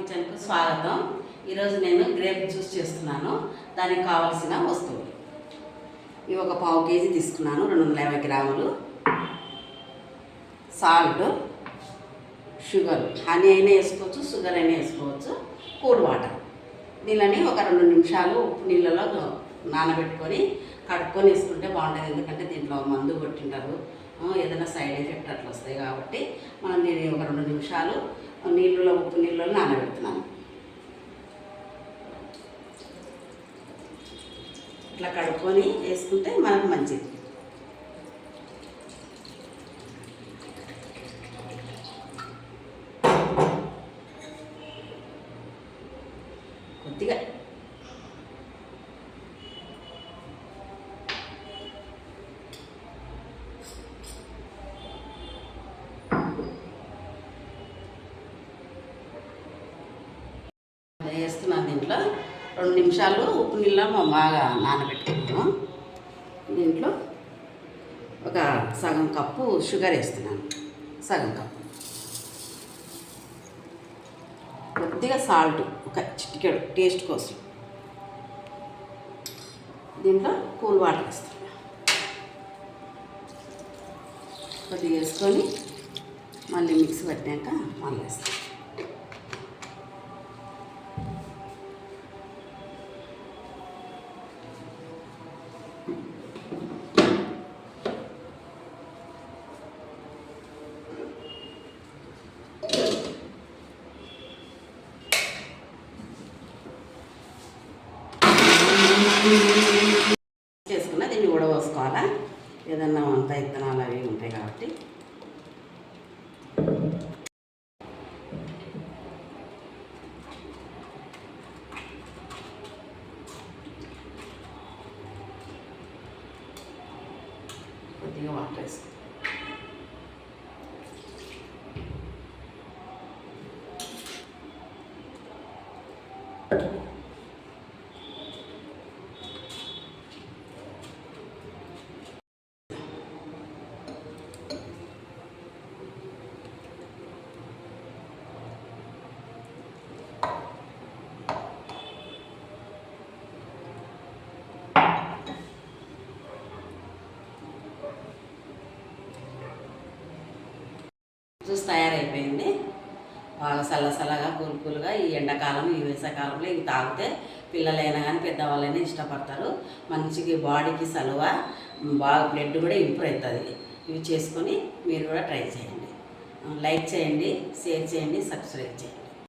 కిచెన్కు స్వాగతం. ఈరోజు నేను గ్రేప్ జ్యూస్ చేస్తున్నాను. దానికి కావలసిన వస్తువులు ఇవి ఒక పావు కేజీ తీసుకున్నాను, 250 గ్రాములు సాల్ట్, షుగర్, హనీ అయినా వేసుకోవచ్చు, షుగర్ అయినా వేసుకోవచ్చు, కూల్ వాటర్. దీనిని ఒక 2 నిమిషాలు ఉప్పు నీళ్ళలో నానబెట్టుకొని కడుక్కొని వేసుకుంటే బాగుంటుంది. ఎందుకంటే దీంట్లో మందు కొట్టింటారు, ఏదైనా సైడ్ ఎఫెక్ట్ అట్లా వస్తాయి కాబట్టి మనం దీన్ని ఒక 2 నిమిషాలు నీళ్ళలో ఉప్పు నీళ్ళలో నానబెడుతున్నాను. ఇట్లా కడుక్కొని వేసుకుంటే మనకు మంచిది. కొద్దిగా వేస్తున్నాను. దీంట్లో 2 నిమిషాలు ఉప్పు నీళ్ళ బాగా నానబెట్టుకున్నాను. దీంట్లో ఒక సగం కప్పు షుగర్ వేస్తున్నాను, సగం కప్పు. కొద్దిగా సాల్ట్, ఒక చిటికెడు టేస్ట్ కోసం. దీంట్లో కూల్ వాటర్ వేస్తున్నాను. కొద్దిగా వేసుకొని మళ్ళీ మిక్సీ పట్టాక మళ్ళీ వేస్తాను. చేసుకున్న దీన్ని ఉడవోసుకోవాలా, ఏదన్నా అంత ఇత్తనాలు అవి ఉంటాయి కాబట్టి. కొద్దిగా వాటర్ వేసుకో. జ్యూస్ తయారైపోయింది. బాగా చల్లగా కూల్గా ఈ ఎండాకాలం, ఈ వేసవికాలంలో ఇవి తాగితే పిల్లలైనా కానీ పెద్దవాళ్ళైనా ఇష్టపడతారు. మంచిగా బాడీకి చలువ, బాగా బ్లడ్ కూడా ఇంప్రూవ్ అవుతుంది. ఇవి చేసుకొని మీరు కూడా ట్రై చేయండి. లైక్ చేయండి, షేర్ చేయండి, సబ్స్క్రైబ్ చేయండి.